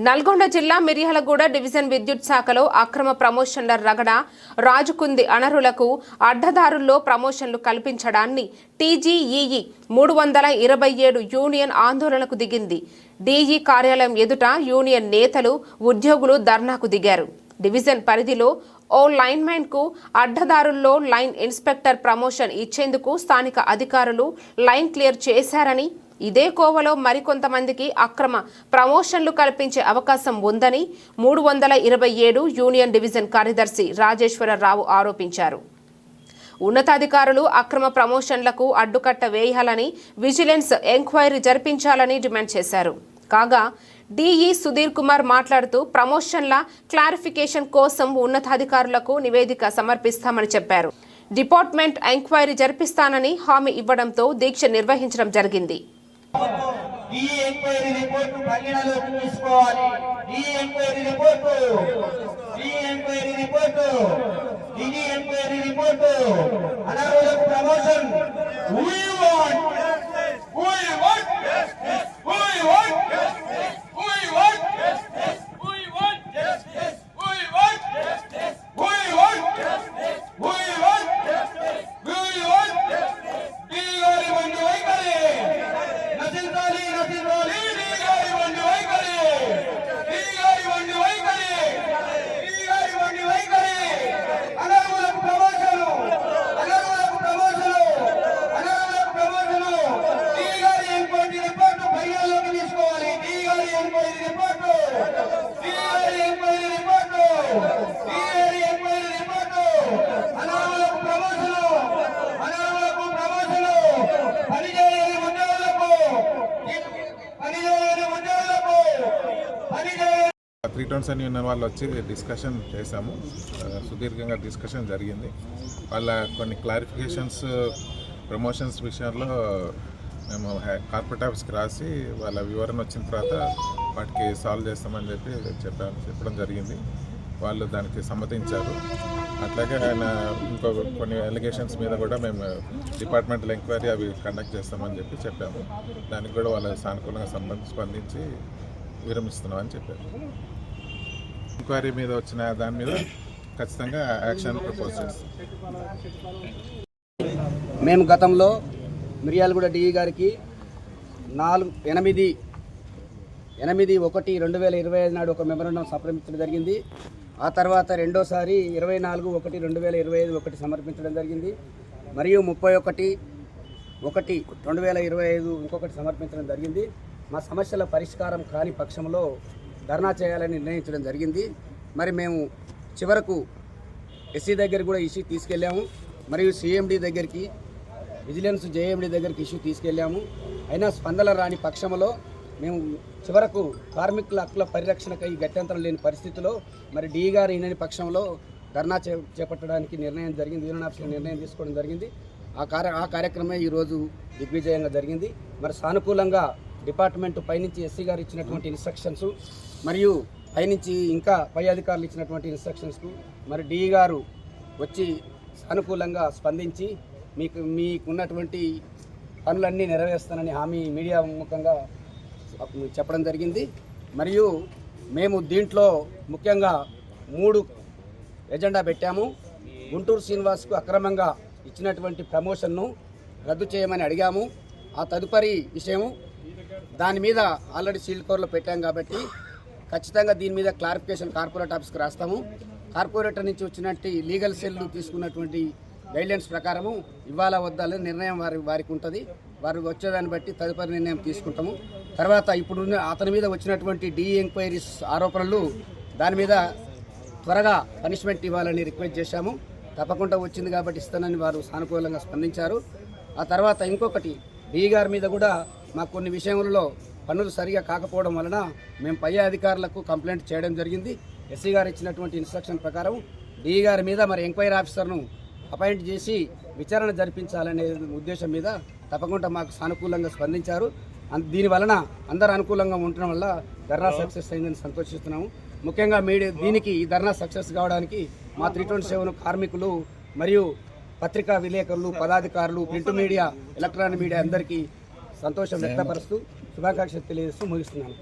నల్గొండ జిల్లా మిర్యాలగూడ డివిజన్ విద్యుత్ శాఖలో అక్రమ ప్రమోషన్ల రగడ రాజుకుంది. అనర్హులకు అడ్డదారుల్లో ప్రమోషన్లు కల్పించడాన్ని టీజీఈఈ 327 యూనియన్ ఆందోళనకు దిగింది. డీఈ కార్యాలయం ఎదుట యూనియన్ నేతలు, ఉద్యోగులు ధర్నాకు దిగారు. డివిజన్ పరిధిలో ఓ లైన్మెన్ కు అడ్డదారుల్లో లైన్ ఇన్స్పెక్టర్ ప్రమోషన్ ఇచ్చేందుకు స్థానిక అధికారులు లైన్ క్లియర్ చేశారని, ఇదే కోవలో మరికొంతమందికి అక్రమ ప్రమోషన్లు కల్పించే అవకాశం ఉందని 327 యూనియన్ డివిజన్ కార్యదర్శి రాజేశ్వరరావు ఆరోపించారు. ఉన్నతాధికారులు అక్రమ ప్రమోషన్లకు అడ్డుకట్ట వేయాలని, విజిలెన్స్ ఎంక్వైరీ జరిపించాలని డిమాండ్ చేశారు. కాగా డీఈ సుధీర్ కుమార్ మాట్లాడుతూ ప్రమోషన్ల క్లారిఫికేషన్ కోసం ఉన్నతాధికారులకు నివేదిక సమర్పిస్తామని చెప్పారు. డిపార్ట్మెంట్ ఎంక్వైరీ జరిపిస్తానని హామీ ఇవ్వడంతో దీక్ష నిర్వహించడం జరిగింది. త్రీ యూనియన్ వాళ్ళు వచ్చి డిస్కషన్ చేశాము. సుదీర్ఘంగా డిస్కషన్ జరిగింది. వాళ్ళ కొన్ని క్లారిఫికేషన్స్ ప్రమోషన్స్ విషయంలో మేము కార్పొరేట్ ఆఫీస్కి రాసి వాళ్ళ వివరణ వచ్చిన తర్వాత వాటికి సాల్వ్ చేస్తామని చెప్పడం జరిగింది. వాళ్ళు దానికి సమ్మతించారు. అట్లాగే ఆయన ఇంకో కొన్ని అలిగేషన్స్ మీద కూడా మేము డిపార్ట్మెంటల్ ఎంక్వైరీ అవి కండక్ట్ చేస్తామని చెప్పాము. దానికి కూడా వాళ్ళ సానుకూలంగా స్పందించి విరమిస్తున్నామని చెప్పారు. ఎంక్వైరీ మీద వచ్చిన దాని మీద ఖచ్చితంగా యాక్షన్ ప్రపోజ్ చేస్తాం. మేము గతంలో మిర్యాలగూడ డిఈ గారికి 8/1/2025 నాడు ఒక మెమరాండం సమర్పించడం జరిగింది. ఆ తర్వాత రెండోసారి 24/1/2025 ఒకటి సమర్పించడం జరిగింది. మరియు 31/1/2025 ఇంకొకటి సమర్పించడం జరిగింది. మా సమస్యల పరిష్కారం కాని పక్షంలో ధర్నా చేయాలని నిర్ణయించడం జరిగింది. మరి మేము చివరకు ఎస్సీ దగ్గరికి కూడా ఇష్యూ తీసుకెళ్ళాము. మరియు సిఎండి దగ్గరికి, విజిలెన్స్ జేఎండి దగ్గరికి ఇష్యూ తీసుకెళ్ళాము. అయినా స్పందన రాని పక్షంలో మేము చివరకు కార్మికుల హక్కుల పరిరక్షణకై గత్యంతరం లేని పరిస్థితిలో మరి డీ గారు ఈయనని పక్షంలో ధర్నా చేపట్టడానికి నిర్ణయం జరిగింది. యూనియన్ ఆఫీస్లో నిర్ణయం తీసుకోవడం జరిగింది. ఆ కార్యక్రమమే ఈరోజు దిగ్విజయంగా జరిగింది. మరి సానుకూలంగా డిపార్ట్మెంట్ పైనుంచి ఎస్సీ గారు ఇచ్చినటువంటి ఇన్స్ట్రక్షన్స్ మరియు పైనుంచి ఇంకా పై అధికారులు ఇచ్చినటువంటి ఇన్స్ట్రక్షన్స్కు మరి డీ గారు వచ్చి సానుకూలంగా స్పందించి మీకున్నటువంటి పనులన్నీ నెరవేరుస్తానని హామీ మీడియా ముఖంగా చెప్పడం జరిగింది. మరియు మేము దీంట్లో ముఖ్యంగా 3 ఎజెండా పెట్టాము. గుంటూరు శ్రీనివాస్కు అక్రమంగా ఇచ్చినటువంటి ప్రమోషన్ను రద్దు చేయమని అడిగాము. ఆ తదుపరి విషయము దాని మీద ఆల్రెడీ సీల్డ్ కవర్లో పెట్టాం కాబట్టి ఖచ్చితంగా దీని మీద క్లారిఫికేషన్ కార్పొరేట్ ఆఫీస్కి రాస్తాము. కార్పొరేటర్ నుంచి వచ్చినట్టు లీగల్ సెల్ తీసుకున్నటువంటి గైడ్లైన్స్ ప్రకారము ఇవ్వాలా వద్దాలని నిర్ణయం వారికి ఉంటుంది. వారు వచ్చేదాన్ని బట్టి తదుపరి నిర్ణయం తీసుకుంటాము. తర్వాత ఇప్పుడు అతని మీద వచ్చినటువంటి డీ ఎంక్వైరీస్ ఆరోపణలు దాని మీద త్వరగా పనిష్మెంట్ ఇవ్వాలని రిక్వెస్ట్ చేశాము. తప్పకుండా వచ్చింది కాబట్టి ఇస్తానని వారు సానుకూలంగా స్పందించారు. ఆ తర్వాత ఇంకొకటి డీ గారి మీద కూడా మాకు కొన్ని విషయంలో పనులు సరిగా కాకపోవడం వలన మేము పై అధికారులకు కంప్లైంట్ చేయడం జరిగింది. ఎస్సీ గారు ఇచ్చినటువంటి ఇన్స్ట్రక్షన్ ప్రకారం డీ గారి మీద మరి ఎంక్వైరీ ఆఫీసర్ను అపాయింట్ చేసి విచారణ జరిపించాలనే ఉద్దేశం మీద తప్పకుండా మాకు సానుకూలంగా స్పందించారు. దీని వలన అందరూ అనుకూలంగా ఉండడం వల్ల ధర్నా సక్సెస్ అయిందని సంతోషిస్తున్నాము. ముఖ్యంగా దీనికి ఈ ధర్నా సక్సెస్ కావడానికి మా 327 కార్మికులు మరియు పత్రికా విలేకరులు, పదాధికారులు, ప్రింట్ మీడియా, ఎలక్ట్రానిక్ మీడియా అందరికీ సంతోషం వ్యక్తపరుస్తూ శుభాకాంక్షలు తెలియజేస్తూ ముగిస్తున్నాను.